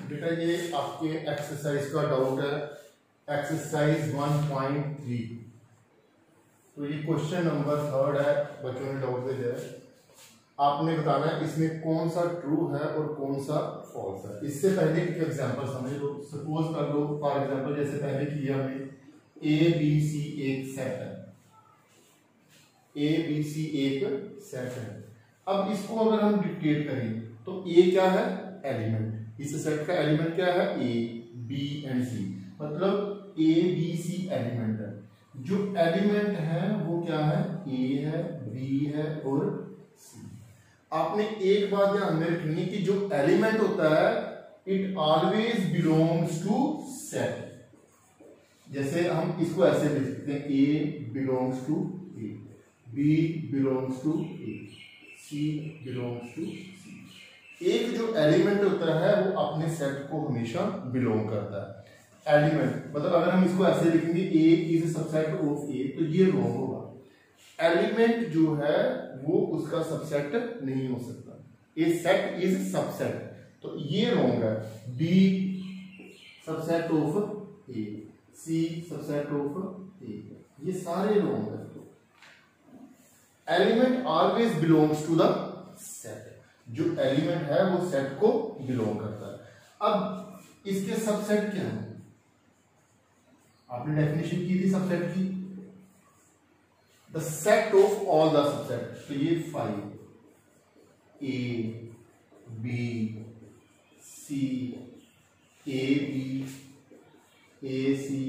बेटा ये आपके एक्सरसाइज का डाउट है, एक्सरसाइज 1.3। तो ये क्वेश्चन नंबर 3 है, बच्चों ने डाउट भेजा है। आपने बताना है इसमें कौन सा ट्रू है और कौन सा फॉल्स है। इससे पहले एक एग्जांपल समझ लो, सपोज कर लो फॉर एग्जांपल जैसे पहले किया हमने, ए बी सी एक सेट है, ए बी सी एक सेट है। अब इसको अगर हम डिक्टेट करें तो ए क्या है, एलिमेंट। इस सेट का एलिमेंट क्या है, ए बी एंड सी, मतलब ए बी सी एलिमेंट है। जो एलिमेंट है वो क्या है, ए है, बी है और सी। आपने एक बात ध्यान में रखनी है कि जो एलिमेंट होता है it always belongs to set. जैसे हम इसको ऐसे लिख सकते हैं, A belongs to A, B belongs to A, C belongs to C. एक जो एलिमेंट होता है वो अपने सेट को हमेशा बिलोंग करता है। एलिमेंट मतलब अगर हम इसको ऐसे लिखेंगे, ए इज सबसेट ऑफ ए, तो ये रॉन्ग होगा। एलिमेंट जो है वो उसका सबसेट नहीं हो सकता। ए सेट इज सबसेट, तो ये रॉन्ग है। B subset of A, C subset of A, ये सारे रॉन्ग है। Element always belongs to the set. जो एलिमेंट है वो सेट को बिलोंग करता है। अब इसके सबसेट क्या है, आपने डेफिनेशन की थी सबसेट की, the set of all the subset. तो ये 5 A B C, A B A C,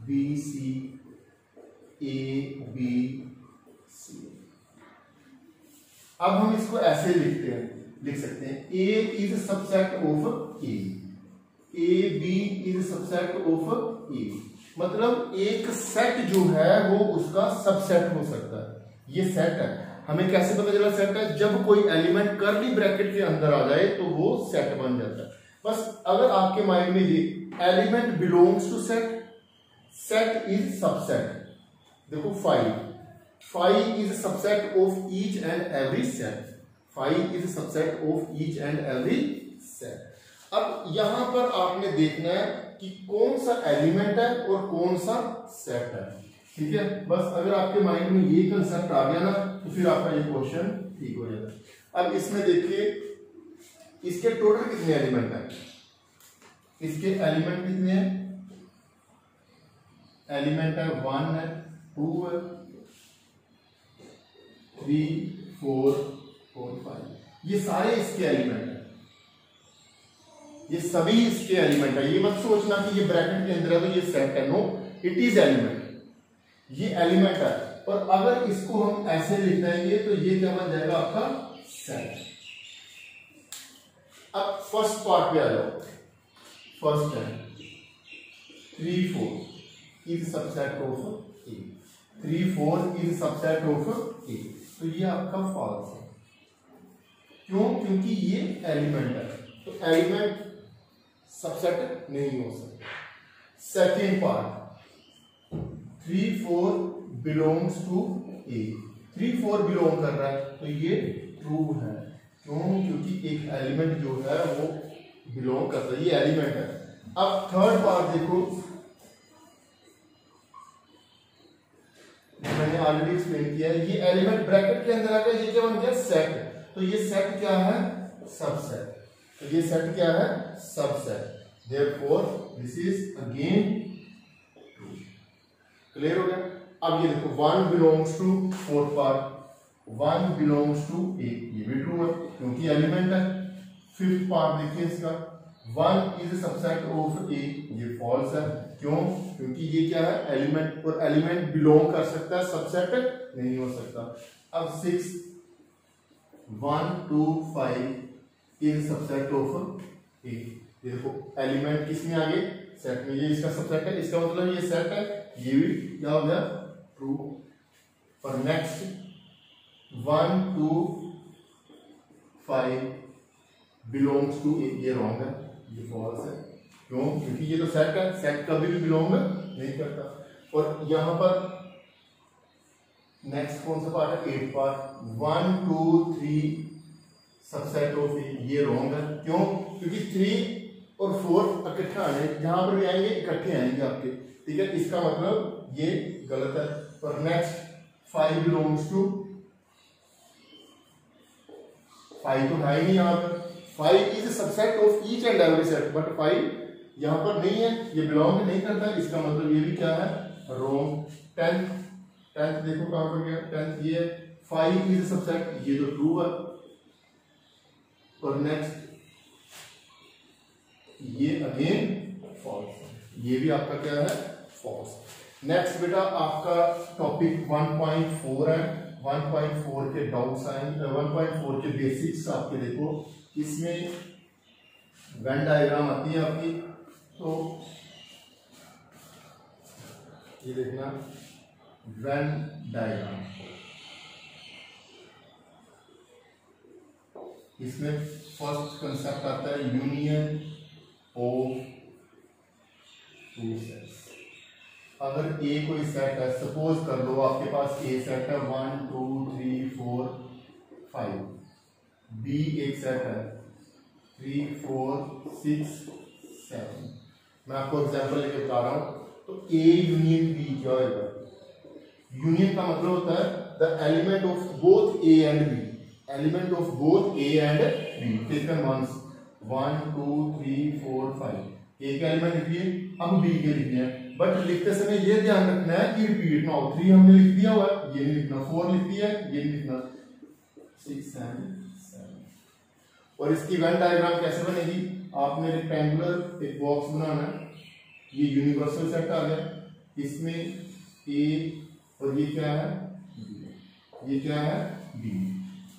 B C, A B C. अब हम इसको ऐसे लिख सकते हैं, A is subset of A, A B is subset of A. मतलब एक सेट जो है वो उसका सबसेट हो सकता है। ये सेट है, हमें कैसे पता चला सेट है, जब कोई एलिमेंट कर्ली ब्रैकेट के अंदर आ जाए तो वो सेट बन जाता है। बस अगर आपके माइंड में ये element belongs to set, set is subset. देखो 5 is a subset of each and every set. 5 is a subset of each and every set. अब यहां पर आपने देखना है कि कौन सा एलिमेंट है और कौन सा सेट है। ठीक है, बस अगर आपके माइंड में ये कंसेप्ट आ गया ना तो फिर आपका ये क्वेश्चन ठीक हो जाएगा। अब इसमें देखिए इसके टोटल कितने एलिमेंट हैं, इसके एलिमेंट कितने हैं, एलिमेंट है 1 है, 2 है, 3 4 4 5, ये सारे इसके एलिमेंट हैं, ये सभी इसके एलिमेंट है। ये मत सोचना कि ये ब्रैकेट के अंदर है तो ये सेट है, नो, इट इज एलिमेंट, ये एलिमेंट है। और अगर इसको हम ऐसे लिख देंगे तो ये क्या बन जाएगा आपका सेट। अब फर्स्ट पार्ट पे आ जाओ, फर्स्ट है 3 4 is subset of A, 3 4 is subset of A, तो ये आपका फॉल्स है। क्यों, क्योंकि ये एलिमेंट है, तो एलिमेंट सबसेट नहीं हो सकता। Second part 3 4 belongs to A, 3 4 belong कर रहा है तो ये ट्रू है। क्यों, क्योंकि एक एलिमेंट जो है वो बिलोंग करता है, ये एलिमेंट है। अब थर्ड पार्ट देखो, मैंने ऑलरेडी एक्सप्लेन किया है, ये एलिमेंट ब्रैकेट के अंदर आ गया, ये क्या बन गया सेट। तो ये सेट क्या है, सबसेट। तो ये सेट क्या है, subset. Therefore this is again true. Clear हो गया। अब ये देखो 1 belongs to fourth part, 1 belongs to A, ये भी ट्रू है क्योंकि एलिमेंट है। फिफ्थ पार्ट देखिए इसका, 1 इज सबसेट ऑफ ए, ये फॉल्स है। क्यों, क्योंकि ये क्या है एलिमेंट, और एलिमेंट बिलोंग कर सकता है, सबसेट नहीं हो सकता। अब 6 1 2 5 इज सबसेट ऑफ ए, ये देखो एलिमेंट किसमें आ गए, सेट में, ये इसका सबसेट है, इसका मतलब ये सेट है, ये भी क्या हो गया ट्रू। और नेक्स्ट 1 2 5 बिलोंग्स टू ए, ये रॉन्ग है, ये फॉल्स है। क्यों, क्योंकि ये तो सेट है, सेट कभी भी बिलोंग नहीं करता। और यहां पर नेक्स्ट कौन सा पार्ट है, 8 पार्ट, 1 2 3 सबसेट ऑफ ए, ये रॉन्ग है। क्यों? क्योंकि 3 और 4 इकट्ठे आने, जहां पर भी आएंगे इकट्ठे आएंगे आपके, ठीक है, इसका मतलब ये गलत है। और नेक्स्ट 5 बिलोंग्स टू, 5 तो है ही नहीं यहाँ पर, 5 is subset of each and every set, but 5 यहाँ पर नहीं है, ये बिलोंग नहीं करता, इसका मतलब ये भी क्या है, रॉन्ग। 10th देखो कहां पर गया, 10th ये 5 इज सबसेट, ये तो ट्रू है। और नेक्स्ट ये अगेन फॉल्स, ये भी आपका क्या है, फॉल्स। नेक्स्ट बेटा आपका टॉपिक 1.4 है। 1.4 के डाउट्स आएंगे, 1.4 के बेसिक्स आपके देखो, इसमें वेन डायग्राम आती है आपकी, तो ये देखना वेन डायग्राम, इसमें फर्स्ट कंसेप्ट आता है यूनियन ऑफ टू सेट्स। अगर ए कोई सेट है, सपोज कर लो आपके पास ए सेट है 1 2 3 4 5, बी एक सेट है 3 4 6 7। मैं आपको एग्जांपल लेके बता रहा हूं, तो ए यूनियन बी क्या होगा? यूनियन का मतलब होता है the element of both A and B, element of both A and B, taken once 1 2 3 4 5, A के एलिमेंट लिखिए, हम बी के लिखिए, बट लिखते समय ये ध्यान रखना है कि रिपीट ना हो। 3 हमने लिख दिया हुआ है, ये नहीं लिखना, 4 लिख दिया है, ये नहीं लिखना, 6 7। और इसकी वेन डायग्राम कैसे बनेगी? आपने रेक्टेंगुलर एक बॉक्स बनाना है, ये यूनिवर्सल सेट आ गया, इसमें ए और ये क्या है, ये क्या है, बी।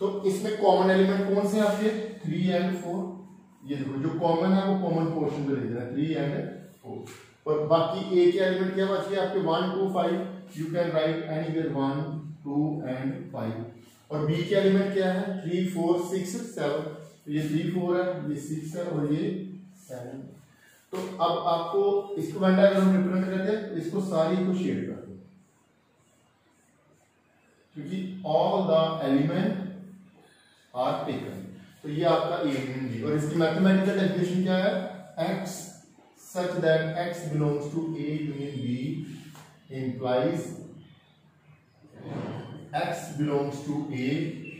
तो इसमें कॉमन एलिमेंट कौन से आपके, 3 एंड 4। ये देखो जो कॉमन है वो कॉमन पोर्शन पे लिख देना, 3 एंड 4। और बाकी ए के एलिमेंट क्या बच गया आपके, 1 2 5, you can write anywhere 1 2 and 5। और बी के एलिमेंट क्या है, 3 4 6 7, ये 3 4 है, ये 6 है और ये 7। तो अब आपको इसको वेन डायग्राम रिप्रेजेंट करते हैं, इसको सारी को शेड कर दो, क्योंकि all the element are taken. तो ये आपका ए यूनियन बी, और इसकी मैथमेटिकल डेफिनेशन क्या है, x such that x belongs to A union B implies x belongs to A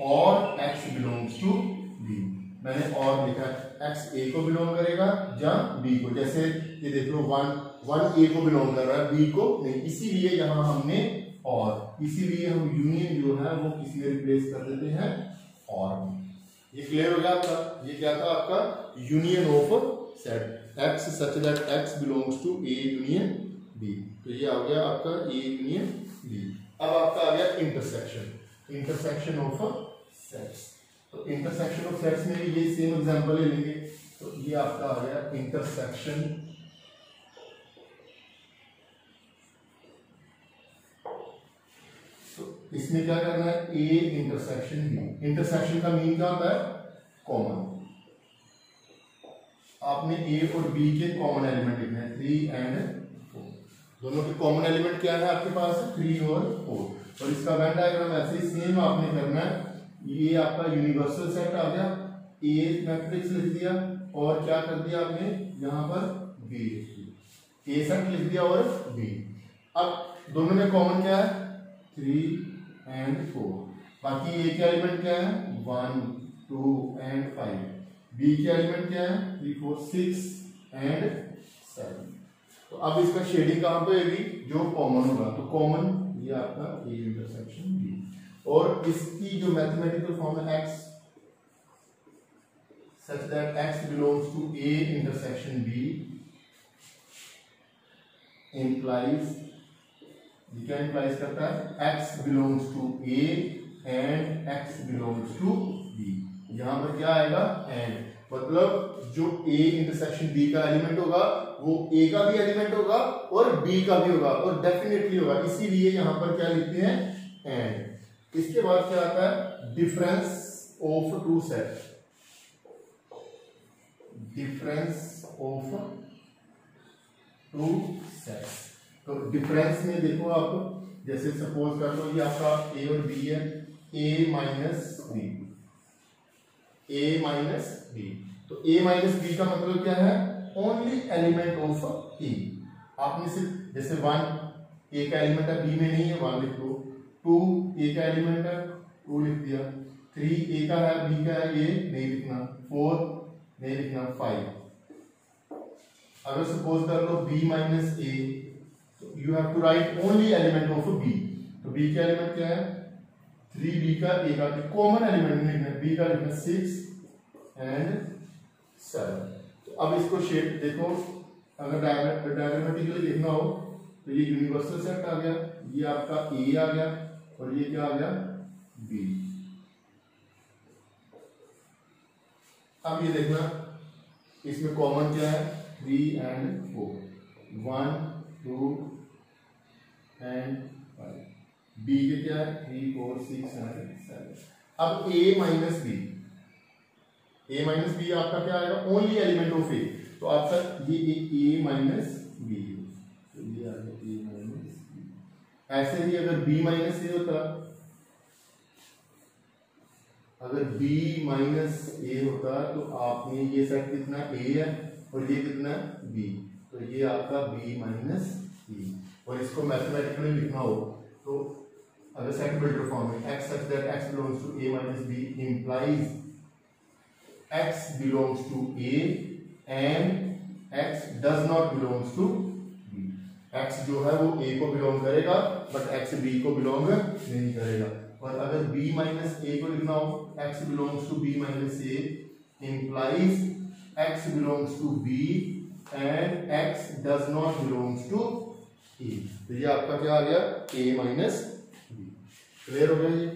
or x belongs to B। मैंने और लिखा है, x A को बिलोंग करेगा या B को। जैसे ये देख लो 1 A को बिलोंग कर रहा है, B को नहीं, इसीलिए यहां हमने और, इसीलिए हम यूनियन जो है वो किसी में रिप्लेस कर देते हैं और। ये क्लियर हो गया आपका? ये क्या था आपका union of set x such that x belongs to A union B। तो ये आ गया आपका A union B। अब आपका आ गया इंटरसेक्शन, इंटरसेक्शन ऑफ सेट्स। तो इंटरसेक्शन ऑफ सेट्स में ये सेम एग्जांपल ले लेंगे, तो ये आपका आ गया इंटरसेक्शन इसमें क्या करना है, A इंटरसेक्शन B। इंटरसेक्शन का मीन क्या होता है, कॉमन। आपने A और B के कॉमन एलिमेंट लिखना है, 3 एंड 4। दोनों के कॉमन एलिमेंट क्या है आपके पास, 3 और 4। और इसका वेन डायग्राम ऐसे ही सेम आपने करना है। ये आपका यूनिवर्सल सेट आ गया, A मैट्रिक्स लिख दिया और क्या कर दिया आपने यहाँ पर B लिख दिया, A सेट लिख दिया और B। अब दोनों में कॉमन क्या है, 3 एंड 4। बाकी A के एलिमेंट क्या है, 1 2 एंड 5। B के एलिमेंट क्या है, 3 4 6 एंड 7। तो अब इसका शेडिंग कहां पे होगी, जो कॉमन होगा, तो कॉमन ये आपका A इंटरसेक्शन B। और इसकी जो मैथमेटिकल फॉर्म है x such that x belongs to A intersection B implies, ये क्या इंप्लाइज करता है, x belongs to A and x belongs to B। यहां पर क्या आएगा, एंड, मतलब जो A इंटरसेक्शन B का एलिमेंट होगा वो A का भी एलिमेंट होगा और B का भी होगा और डेफिनेटली होगा, इसीलिए यहां पर क्या लिखते हैं, एंड। इसके बाद क्या आता है, difference of two set, difference of two sets. तो डिफरेंस में देखो आप, जैसे सपोज कर लो ये आपका A और B है, A minus B, A minus B. तो ए माइनस बी का मतलब क्या है, ओनली एलिमेंट ऑफ ए। आपने सिर्फ जैसे 1 ए का एलिमेंट है, बी में नहीं है 1 लिख दो, 2 ए का एलिमेंट है 2 लिख दिया, 3 ए का है बी का है ये नहीं लिखना, 4 नहीं लिखना, 5। अगर सपोज कर लो B minus A, you have to write only element of B. तो बी का एलिमेंट क्या है 3, बी का ए का कॉमन एलिमेंट नहीं लिखना, बी का लिखना 6 एंड 7। तो अब इसको शेप देखो, अगर डायग्रामेटिकली लिखना हो तो ये यूनिवर्सल सेट आ गया, ये आपका ए आ गया और ये क्या आ गया बी। अब ये देखना इसमें कॉमन क्या है 3 एंड 4, 1 2 एंड 5। बी के क्या है 3 4 6 एंड 7। अब ए माइनस बी, ए माइनस बी आपका क्या आएगा ओनली एलिमेंट ऑफ ए। तो आपका ये ए माइनस बी, तो ये आ गया ए माइनस बी। ऐसे ही अगर बी माइनस ए होता, अगर बी माइनस ए होता तो आपने ये सेट कितना ए है और ये कितना बी, तो ये आपका बी माइनस ए। और इसको मैथमेटिकली लिखना हो तो अगर सेट बिल्डर फॉर्म में x such that x belongs to a minus b implies x belongs to a and x does not belongs to b। x जो है वो a को बिलोंग करेगा बट x b को बिलोंग नहीं करेगा। और अगर b माइनस a को लिखना हो x belongs to b minus a implies x belongs to b and x does not belongs to a। तो ये आपका क्या आ गया a माइनस b। क्लियर हो गया ये।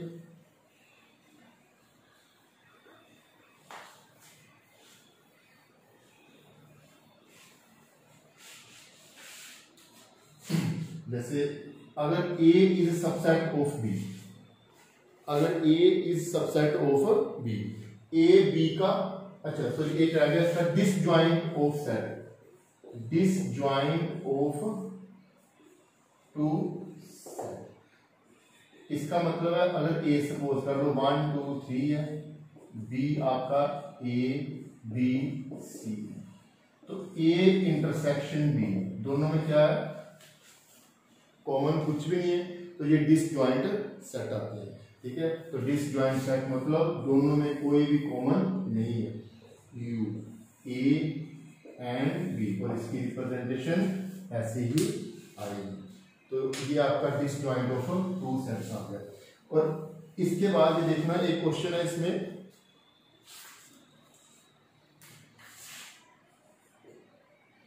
जैसे अगर a is subset of b, अगर a is subset of b, a b का अच्छा सॉरी एक रह गया इसका disjoint of set, disjoint of two set. इसका मतलब है अगर a सपोज कर लो 1 2 3 है, b आपका a b c, तो a इंटरसेक्शन b दोनों में क्या है कॉमन कुछ भी नहीं है, तो ये डिसजॉइंट सेट आते हैं। ठीक है, तो डिसजॉइंट सेट मतलब दोनों में कोई भी कॉमन नहीं है, यू ए एंड बी, और इसकी रिप्रेजेंटेशन ऐसे ही आएगी। तो ये आपका डिसजॉइंट ऑफ टू सेट्स आ गया। और इसके बाद ये देखना एक क्वेश्चन है इसमें,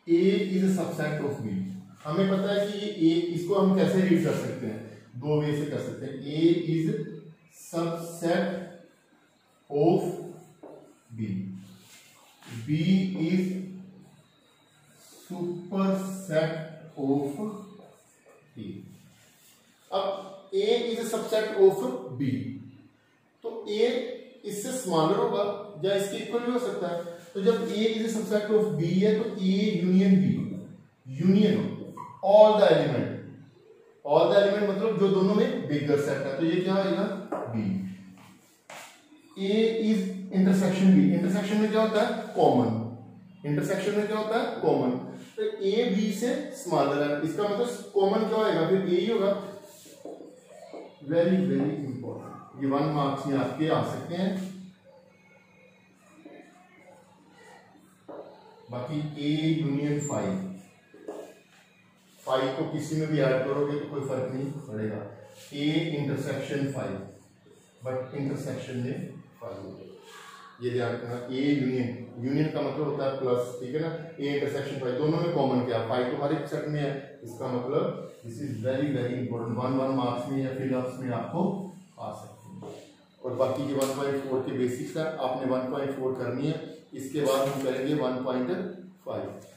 A is a subset of B. हमें पता है कि ये ए, इसको हम कैसे रीड कर सकते हैं, दो वे से कर सकते हैं। A is subset of B, B is superset of A. अब A is subset of B, तो ए इससे स्मॉलर होगा या इसके इक्वल भी हो सकता है। तो जब A is subset of B है तो A union B, union all the element, all the element मतलब जो दोनों में बिगर सेट है, तो ये क्या आएगा B. A is intersection B, intersection में क्या होता है कॉमन, इंटरसेक्शन में क्या होता है कॉमन, तो ए बी से स्मॉलर है, इसका मतलब कॉमन क्या होगा फिर ए ही होगा। वेरी वेरी इंपॉर्टेंट, ये 1 मार्क्स में आपके आ सकते हैं। बाकी ए यूनियन 5 को किसी में भी ऐड करोगे तो कोई फर्क नहीं पड़ेगा। ए इंटरसेक्शन 5 बट इंटरसेक्शन में 5, ये ध्यान रखना। ए यूनियन, यूनियन का मतलब होता है प्लस, ठीक है ना। ए इंटरसेक्शन 5 दोनों में कॉमन क्या 5 तो हर एक सेट में है, इसका मतलब this is very very important. 1 marks में या फिलअप्स में आपको आ सकते हैं। और बाकी ये 1.4 के बेसिक्स है, आपने 1.4 करनी है, इसके बाद हम करेंगे 1.5।